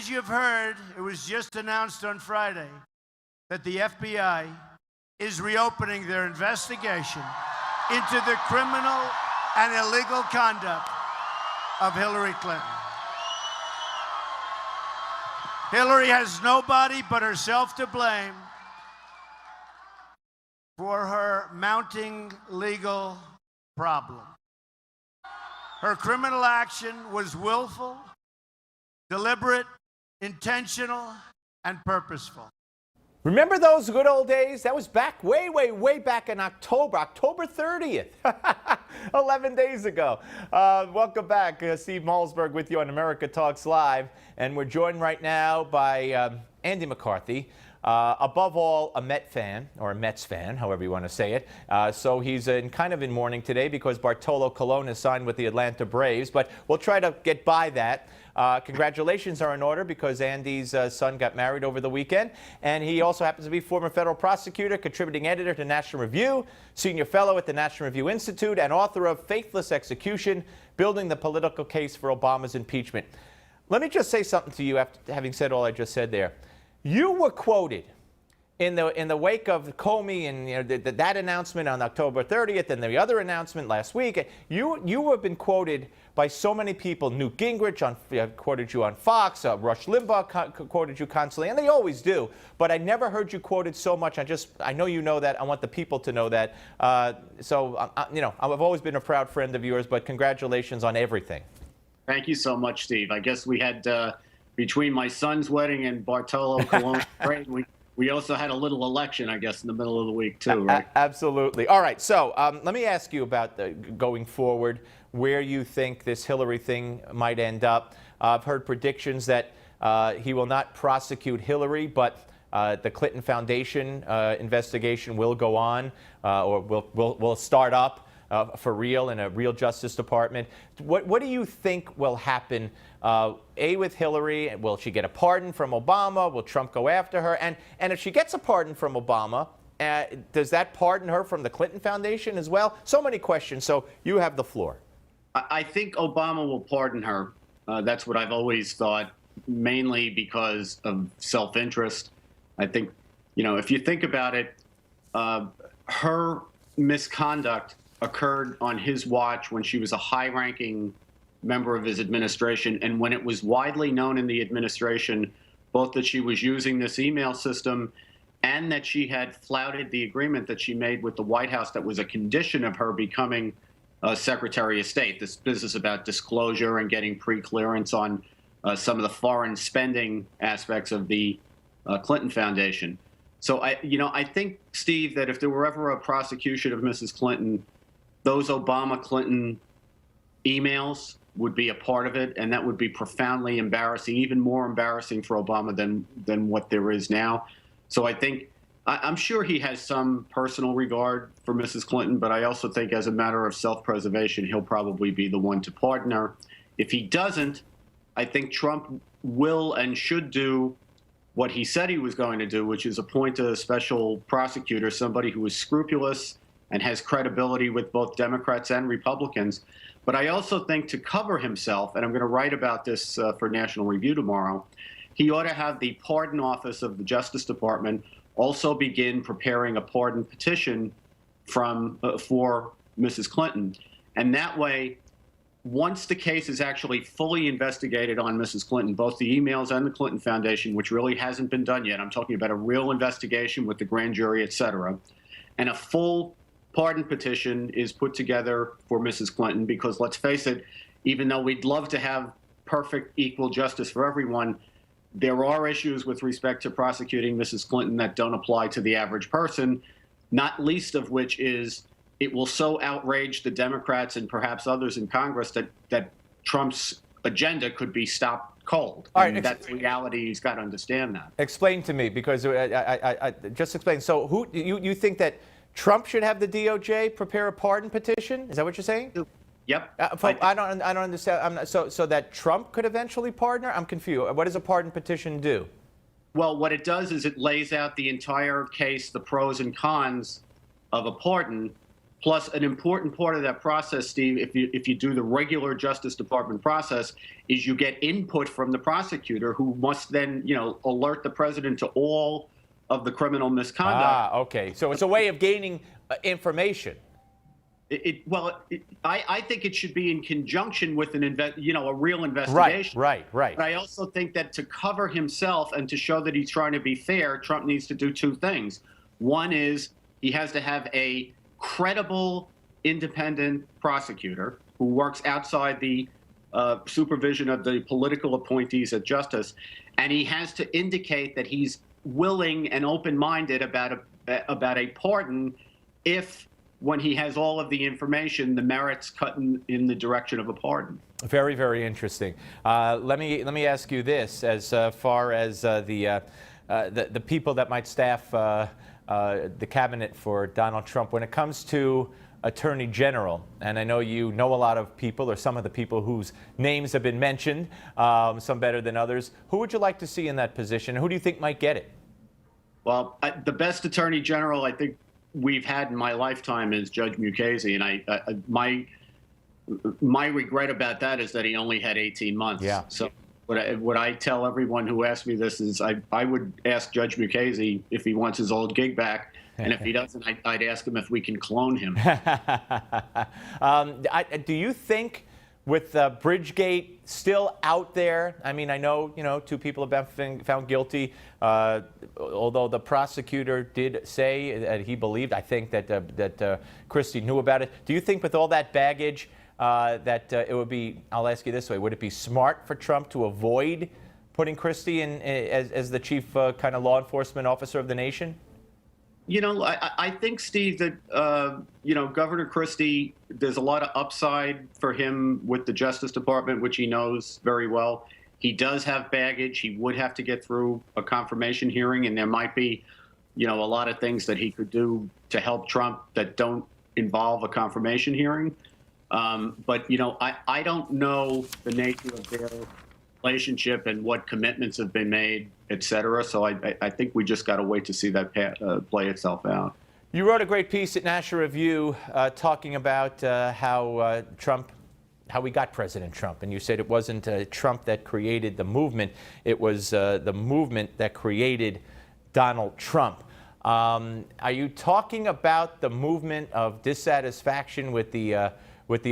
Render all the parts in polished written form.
as you've heard, it was just announced on Friday that the FBI is reopening their investigation into the criminal and illegal conduct of Hillary Clinton. Hillary has nobody but herself to blame for her mounting legal problem. Her criminal action was willful, deliberate, intentional, and purposeful. Remember those good old days? That was back way back in October 30th, 11 days ago. Welcome back. Steve Malzberg with you on America Talks Live. And we're joined right now by Andy McCarthy. Above all, a Met fan, or a Mets fan, however you want to say it. So he's kind of in mourning today because Bartolo Colon has signed with the Atlanta Braves. But we'll try to get by that. Congratulations are in order because Andy's son got married over the weekend. And he also happens to be former federal prosecutor, contributing editor to National Review, senior fellow at the National Review Institute, and author of Faithless Execution, Building the Political Case for Obama's Impeachment. Let me just say something to you after having said all I just said there. You were quoted in the wake of Comey and that announcement on October 30th and the other announcement last week. You have been quoted by so many people. Newt Gingrich quoted you on Fox. Rush Limbaugh quoted you constantly, and they always do. But I never heard you quoted so much. I know you know that. I want the people to know that. I've always been a proud friend of yours. But congratulations on everything. Thank you so much, Steve. I guess we had between my son's wedding and Bartolo Colon's parade, we also had a little election, I guess, in the middle of the week, too, right? Absolutely. All right. So let me ask you about going forward, where you think this Hillary thing might end up. I've heard predictions that he will not prosecute Hillary, but the Clinton Foundation investigation will go on or will start up for real in a real Justice Department. What do you think will happen, with Hillary? Will she get a pardon from Obama? Will Trump go after her? And if she gets a pardon from Obama, does that pardon her from the Clinton Foundation as well? So many questions. So you have the floor. I think Obama will pardon her. That's what I've always thought, mainly because of self-interest. I think, if you think about it, her misconduct occurred on his watch when she was a high-ranking member of his administration, and when it was widely known in the administration both that she was using this email system and that she had flouted the agreement that she made with the White House that was a condition of her becoming Secretary of State, this business about disclosure and getting pre-clearance on some of the foreign spending aspects of the Clinton Foundation. So I think, Steve, that if there were ever a prosecution of Mrs. Clinton, those Obama-Clinton emails would be a part of it, and that would be profoundly embarrassing, even more embarrassing for Obama than what there is now. So I think, I'm sure he has some personal regard for Mrs. Clinton, but I also think as a matter of self-preservation, he'll probably be the one to pardon her. If he doesn't, I think Trump will and should do what he said he was going to do, which is appoint a special prosecutor, somebody who is scrupulous and has credibility with both Democrats and Republicans. But I also think to cover himself, and I'm going to write about this for National Review tomorrow, he ought to have the Pardon Office of the Justice Department also begin preparing a pardon petition for Mrs. Clinton. And that way, once the case is actually fully investigated on Mrs. Clinton, both the emails and the Clinton Foundation, which really hasn't been done yet, I'm talking about a real investigation with the grand jury, et cetera, and a full pardon petition is put together for Mrs. Clinton, because let's face it, even though we'd love to have perfect equal justice for everyone, there are issues with respect to prosecuting Mrs. Clinton that don't apply to the average person, not least of which is it will so outrage the Democrats and perhaps others in Congress that Trump's agenda could be stopped cold. All right, that's reality. He's got to understand that. Explain to me, because I just explain. So who you think that Trump should have the DOJ prepare a pardon petition? Is that what you're saying? Yep. I don't understand. So that Trump could eventually pardon her? I'm confused. What does a pardon petition do? Well, what it does is it lays out the entire case, the pros and cons of a pardon, Plus, an important part of that process, Steve, if you do the regular Justice Department process, is you get input from the prosecutor, who must then, alert the president to all of the criminal misconduct. Ah, okay. So it's a way of gaining information. I think it should be in conjunction with a real investigation. Right. But I also think that to cover himself and to show that he's trying to be fair, Trump needs to do two things. One is he has to have a credible, independent prosecutor who works outside the supervision of the political appointees at justice, and he has to indicate that he's willing and open-minded about a pardon if, when he has all of the information, the merits cut in the direction of a pardon. Very, very interesting. Let me ask you this: as far as the people that might staff the cabinet for Donald Trump, when it comes to Attorney General, and I know you know a lot of people, or some of the people whose names have been mentioned, some better than others. Who would you like to see in that position? Who do you think might get it? Well, the best Attorney General I think we've had in my lifetime is Judge Mukasey, and my regret about that is that he only had 18 months. Yeah. So what I tell everyone who asks me this is I would ask Judge Mukasey if he wants his old gig back, and if he doesn't, I'd ask him if we can clone him. Do you think, with Bridgegate still out there, I mean, I know, two people have been found guilty, although the prosecutor did say that he believed, I think, that Christie knew about it. Do you think, with all that baggage, that it would be, I'll ask you this way, would it be smart for Trump to avoid putting Christie in as the chief kind of law enforcement officer of the nation? I think, Steve, that, Governor Christie, there's a lot of upside for him with the Justice Department, which he knows very well. He does have baggage. He would have to get through a confirmation hearing, and there might be, a lot of things that he could do to help Trump that don't involve a confirmation hearing. But, I don't know the nature of their relationship and what commitments have been made, et cetera. So I think we just got to wait to see that play itself out. You wrote a great piece at National Review talking about how we got President Trump. And you said it wasn't Trump that created the movement. It was the movement that created Donald Trump. Are you talking about the movement of dissatisfaction with the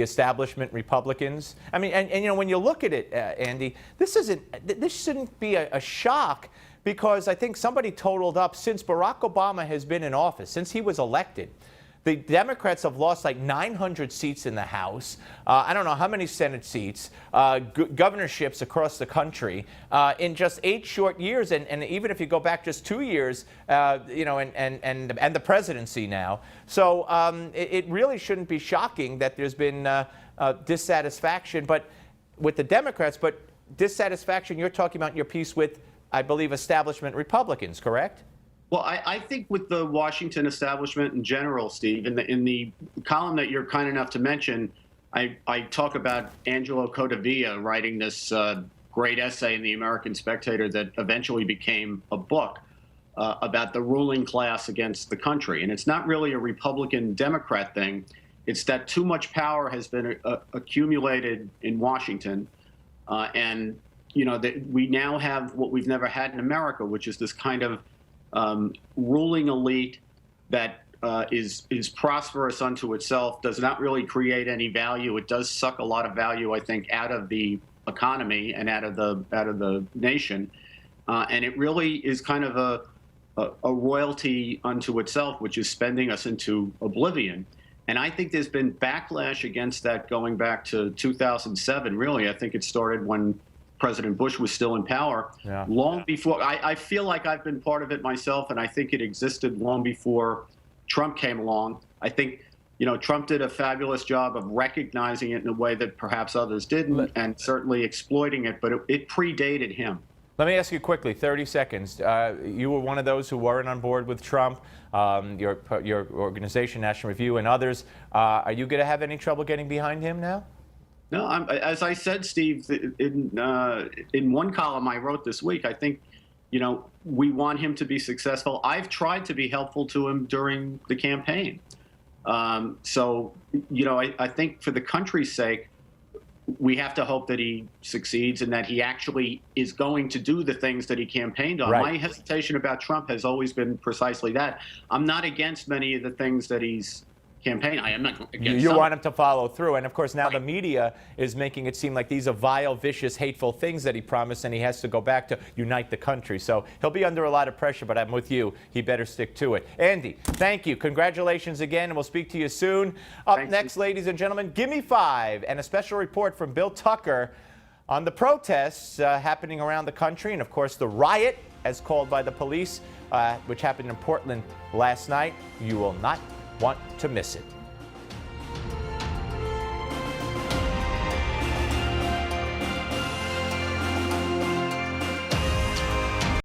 establishment Republicans? I mean, and when you look at it, Andy, this shouldn't be a shock, because I think somebody totaled up, since Barack Obama has been in office, since he was elected, the Democrats have lost like 900 seats in the House. I don't know how many Senate seats, governorships across the country in just 8 short years. And even if you go back just 2 years, and the presidency now. So it really shouldn't be shocking that there's been dissatisfaction, but with the Democrats, but dissatisfaction you're talking about in your piece with, I believe, establishment Republicans, correct? Well, I think with the Washington establishment in general, Steve, in the column that you're kind enough to mention, I talk about Angelo Codevilla writing this great essay in the American Spectator that eventually became a book about the ruling class against the country. And it's not really a Republican-Democrat thing. It's that too much power has been accumulated in Washington. And, that we now have what we've never had in America, which is this kind of ruling elite that is prosperous unto itself, does not really create any value. It does suck a lot of value, I think, out of the economy and out of the nation, and it really is kind of a royalty unto itself, which is spending us into oblivion. And I think there's been backlash against that going back to 2007. Really, I think it started when President Bush was still in power, long before. I feel like I've been part of it myself, and I think it existed long before Trump came along. I think, Trump did a fabulous job of recognizing it in a way that perhaps others didn't, and certainly exploiting it, but it predated him. Let me ask you quickly, 30 seconds. You were one of those who weren't on board with Trump, your organization, National Review, and others. Are you going to have any trouble getting behind him now? No, as I said, Steve, in one column I wrote this week, I think, we want him to be successful. I've tried to be helpful to him during the campaign. So, I think for the country's sake, we have to hope that he succeeds and that he actually is going to do the things that he campaigned on. Right. My hesitation about Trump has always been precisely that. I'm not against many of the things that he's campaigning. I am not against You some. want him to follow through. And of course, now the Right. media is making it seem like these are vile, vicious, hateful things that he promised, and he has to go back to unite the country. So he'll be under a lot of pressure, but I'm with you. He better stick to it. Andy, thank you. Congratulations again, and we'll speak to you soon. Up Thanks. next, ladies and gentlemen, Give Me Five, and a special report from Bill Tucker on the protests happening around the country, and of course, the riot, as called by the police, which happened in Portland last night. You will not want to miss it.